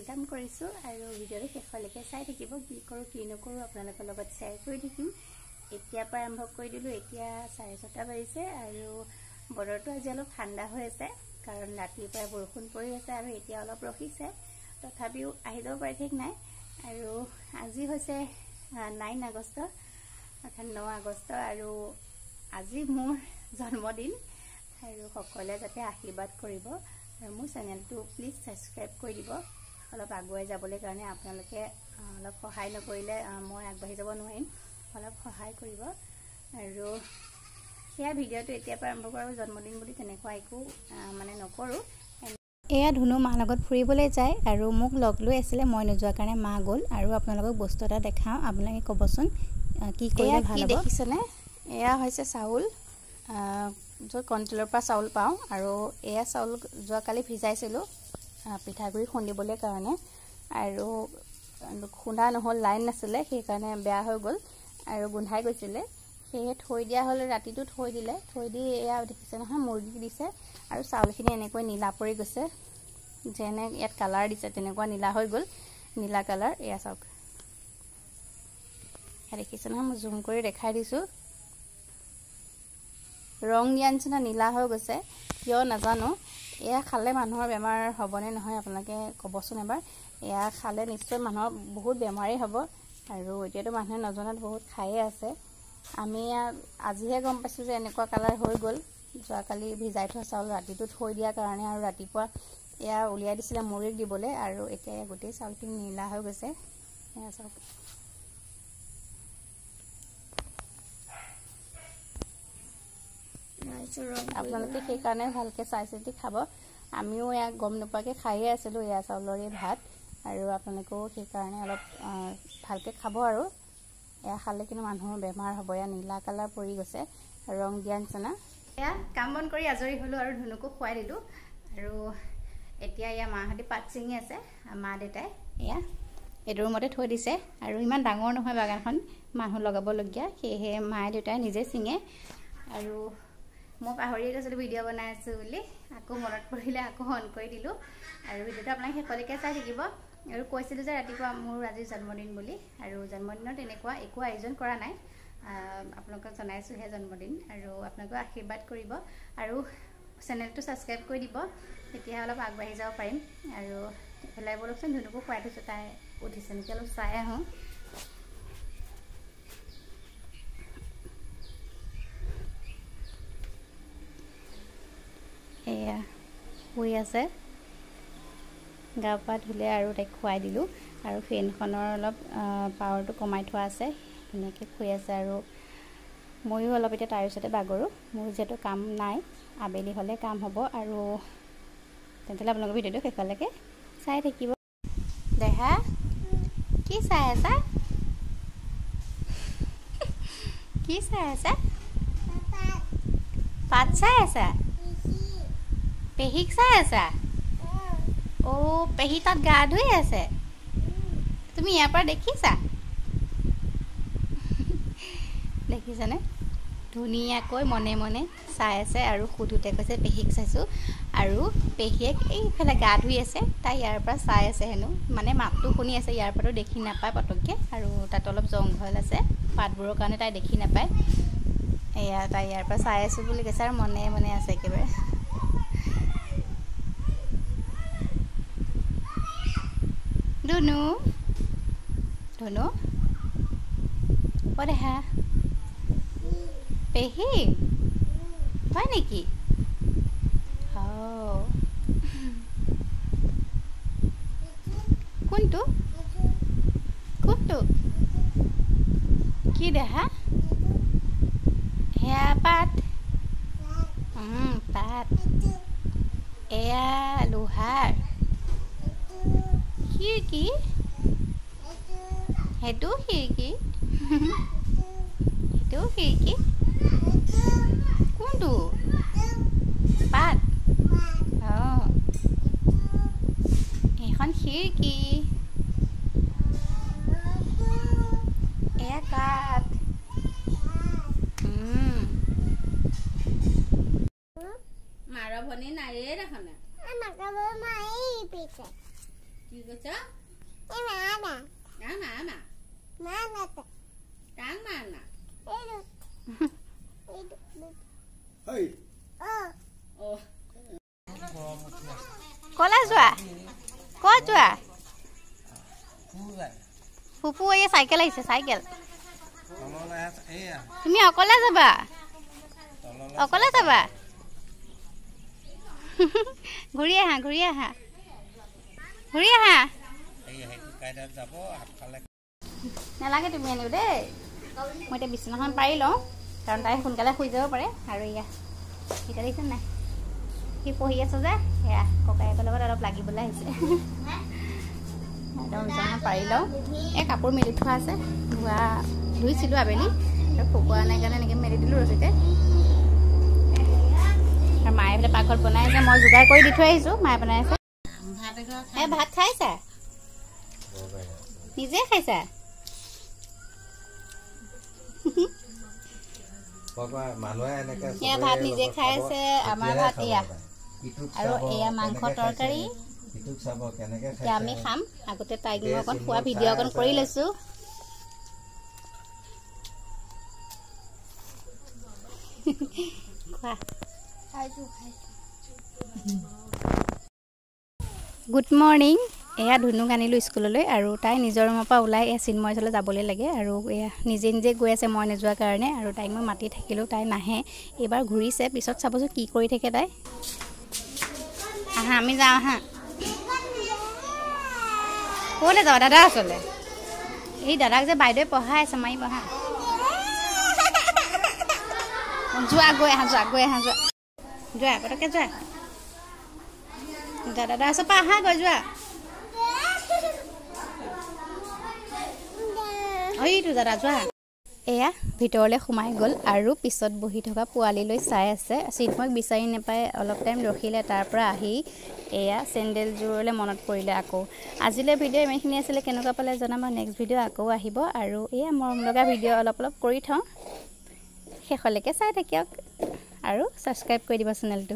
Welcome কৰিছো আৰু ভিডিঅ'টো শেষলৈকে চাই থাকিব কি কৰো কি নকৰো আপোনালোকৰ লগত শেয়াৰ কৰি থাকিম এতিয়া পৰা আৰম্ভ কৰি দিলো এতিয়া 6:30 বাজিছে আৰু বতৰটো আজি অলপ ঠাণ্ডা হৈ আছে কাৰণ ৰাতিৰ পৰা বৰষুণ পৰি আছে আৰু এতিয়া অলপ ৰখিছে তথাপিও আহি যাব পাৰে ঠিক নাই আৰু আজি হৈছে 9 আগষ্ট অৰ্থাৎ 9 আগষ্ট আৰু আজি মোৰ জন্মদিন আৰু সকলোৱে যাতে আশীৰ্বাদ কৰিব আৰু মোৰ চেনেলটো প্লিজ সাবস্ক্ৰাইব কৰি দিব অলপ আগুৱাই যাবলৈ কাৰণে আপোনালোকে অলপ সহায় নকৰিলে মই আগবাঢ়ি যাব নোৱাৰিম অলপ সহায় কৰিব আৰু হেয়া ভিডিঅ'টো এতিয়া পৰা আৰম্ভ কৰোঁ জন্মদিন বুলি তেনেকুৱা একো মানে নকৰো এয়া ধুনু মা লগত ফুৰিবলৈ যায় আৰু মোক লগ লৈ আছিল মই নোযোৱা কাৰণে মা গ'ল আৰু আপোনালোকক বস্তু এটা দেখাও আপোনালোকে ক'বচোন কি কৰিলে ভাল হ'ব দেখিছেনে এয়া হৈছে চাউল जो कन्ट्रोলৰ পৰা চাউল পাও আৰু এয়া চাউল যোৱা কালি ভিজাইছিলো পিঠাগুৰি খুন্দিবলৈ কাৰণে আৰু খুন্দা নহল লাইন নাছিলে সেই কাৰণে বেয়া হৈ গল আৰু গুন্ধাই গৈছিলে সেয়ে থৈ দিয়া হল ৰাতিটো থৈ দিলে থৈ দি এয়া দেখিছে নহয় মুৰ্গী দিছে আৰু চাউলখিনি এনেকৈ নীলা পৰি গৈছে যেনে ইয়াত কালাৰ দিছে তেনেকুৱা নীলা হৈ গল নীলা কালাৰ এয়া চাওক দেখিছে নহয় মই জুম কৰি দেখাই দিছো ৰং নিয়ানছনা নীলা হৈ গৈছে কিয় নাজানো এয়া খালে মানুহৰ বেমাৰ হ'বনে নহয় আপোনালোকে ক'বচোন এবাৰ এয়া খালে নিশ্চয় মানুহৰ বহুত বেমাৰেই হ'ব আৰু এতিয়াতো মানুহে নজনাত বহুত খায়ে আছে আমি আজিহে গম পাইছো যে এনেকুৱা কালাৰ হৈ গ'ল যোৱাকালি ভিজাই থোৱা চাউল ৰাতিটো থৈ দিয়াৰ কাৰণে আৰু ৰাতিপুৱা এয়া উলিয়াই দিছিলে মুড়িক দিবলৈ আৰু এতিয়া গোটেই চাউলখিনি নীলা হৈ গৈছে এয়া চাওক আপোনালোকে সেই কাৰণে ভালকে চাই চিতি খাব আমিও ইয়াক গম নপাকে খাইয়ে আছিলো ইয়া চাউলৰে ভাত আৰু আপোনালোকেও সেই কাৰণে অলপ ভালকে খাব আৰু এয়া খালে কিন্তু মানুহৰ বেমাৰ হ'ব ইয়া নীলা কালাৰ পৰি গৈছে ৰং দিয়া নিচিনা এয়া কাম বন কৰি আজৰি হলো আৰু ধুনুকো খুৱাই দিলো আৰু এতিয়া ইয়া মাহঁতি পাত ছিঙি আছে মা দেউতাই এয়া এইটো ৰুমতে থৈ দিছে আৰু ইমান ডাঙৰ নহয় বাগানখন মানুহ লগাবলগীয়া সেয়েহে মায়ে দেউতাই নিজে ছিঙে আৰু মই পাহৰিয়ে গৈছিলো ভিডিঅ' বনাই আছো বুলি আকৌ মনত পৰিলে আকৌ অন কৰি দিলো আৰু ভিডিঅ'টো আপোনালোকে শেষলৈকে চাই থাকিব আৰু কৈছিলো যে ৰাতিপুৱা মোৰ আজি জন্মদিন বুলি আৰু জন্মদিনত এনেকুৱা একো আয়োজন কৰা নাই আপোনালোকক জনাইছো হে জন্মদিন আৰু আপোনালোকে আশীৰ্বাদ কৰিব আৰু চেনেলটো সাবস্ক্ৰাইব কৰি দিব তেতিয়া অলপ আগবাঢ়ি যাব পাৰিম আৰু এফালে বলকচোন ধুনুকো খুৱাই থৈছো তাই উঠিছে নেকি অলপ চাই আহোঁ এয়া শুই আছে গা পা ধুলে আৰু তাইক খুৱাই দিলো আৰু ফেনখনৰ অলপ পাৱাৰটো কমাই থোৱা আছে ধুনীয়াকৈ শুই আছে আৰু ময়ো অলপ এতিয়া তাইৰ ওচৰতে বাগৰো মোৰ যিহেতু কাম নাই আবেলি হ'লে কাম হ'ব আৰু তেন্তে আপোনালোকৰ ভিডিঅ'টো শেষলৈকে চাই থাকিব দেহা কি চাই আছা কি চাই আছা পাত চাই আছা পেহিক চাই আছা ও পেহি তাত গা ধুই আছে তুমি ইয়াৰ পৰা দেখিছা দেখিছানে ধুনীয়াকৈ মনে মনে চাই আছে আৰু সুধোতে কৈছে পেহিক চাইছো আৰু পেহিয়েক এইফালে গা ধুই আছে তাই ইয়াৰ পৰা চাই আছে হেনো মানে মাতটো শুনি আছে ইয়াৰ পৰাতো দেখি নাপায় পটককৈ আৰু তাত অলপ জংঘল আছে পাতবোৰৰ কাৰণে তাই দেখি নাপায় এয়া তাই ইয়াৰ পৰা চাই আছো বুলি কৈছে আৰু মনে মনে আছে একেবাৰে ধুনু ধুনু অ দেহা পেহি হয় নেকি কোনটো কোনটো কি দেহা হেয়া পাত পাত এয়া লোহাৰ খিৰিকী সেইটো খিৰিকী সেইটো খিৰিকী কোনটো পাত এখন খিৰিকী এয়া কাঠ মাৰ ভনী নাইয়ে দেখা না কি কৈছা মামা মামা মামা টাং মানা Hey. Oh. Kole jua. Ko jua. Fufu এই সাইকেল আইছে সাইকেল। তুমি অকলে যাবা? অকলে যাবা? ঘুৰি আহা ঘুৰি আহা। ঘুৰি আহা। এই হেতু কাইদাত যাব আফালে। নালাগে তুমি আনিও দেই। মই এটা বিছনাখন পাৰি লওঁ কাৰণ তাই সোনকালে শুই যাব পাৰে আৰু ইয়া এটা দেখিছে নাই কি পঢ়ি আছে যে এয়া ককায়েকৰ লগত অলপ লাগিবলৈ আহিছে একদম বিছনাখন পাৰি লওঁ এই কাপোৰ মেলি থোৱা আছে ধোৱা ধুইছিলোঁ আবেলি আৰু শুকোৱা নাই কাৰণে এনেকৈ মেলি দিলোঁ ৰচিতে আৰু মায়ে এইফালে পাকঘৰত বনাই আছে মই যোগাৰ কৰি দি থৈ আহিছোঁ মায়ে বনাই আছে এই ভাত খাইছা নিজে খাইছা ভাত নিজে খাই আছে আমাৰ ভাত এয়া আৰু এয়া মাংস তৰকাৰী আমি খাম আগতে তাইক মই অকণ খোৱা ভিডিঅ' অকণ কৰি লৈছোঁ গুড মৰ্ণিং এয়া ধুনুক আনিলোঁ স্কুললৈ আৰু তাই নিজৰ ৰুমৰ পৰা ওলাই এয়া চিন্ময় ওচৰলৈ যাবলৈ লাগে আৰু এয়া নিজে নিজে গৈ আছে মই নোযোৱাৰ কাৰণে আৰু তাইক মই মাতি থাকিলোঁ তাই নাহে এইবাৰ ঘূৰিছে পিছত চাবচোন কি কৰি থাকে তাই আহা আমি যাওঁ আহা ক'লৈ যাওঁ দাদা ওচৰলৈ এই দাদাক যে বাইদেৱে পঢ়াই আছে মাৰি পঢ়া যোৱা গৈ আহা যোৱা গৈ আহা যোৱা যোৱা পটককৈ যোৱা দাদা ওচৰৰ পৰা আহা গৈ যোৱা এইটো দাদা যোৱা এয়া ভিতৰলৈ সোমাই গ'ল আৰু পিছত বহি থকা পোৱালিলৈ চাই আছে চিন্ময়ক বিচাৰি নাপায় অলপ টাইম ৰখিলে তাৰ পৰা আহি এয়া চেণ্ডেলযোৰলৈ মনত পৰিলে আকৌ আজিলৈ ভিডিঅ' ইমানখিনি আছিলে কেনেকুৱা পালে জনাব নেক্সট ভিডিঅ' আকৌ আহিব আৰু এয়া মৰম লগা ভিডিঅ' অলপ অলপ কৰি থওঁ শেষলৈকে চাই থাকিয়ক আৰু ছাবস্ক্ৰাইব কৰি দিব চেনেলটো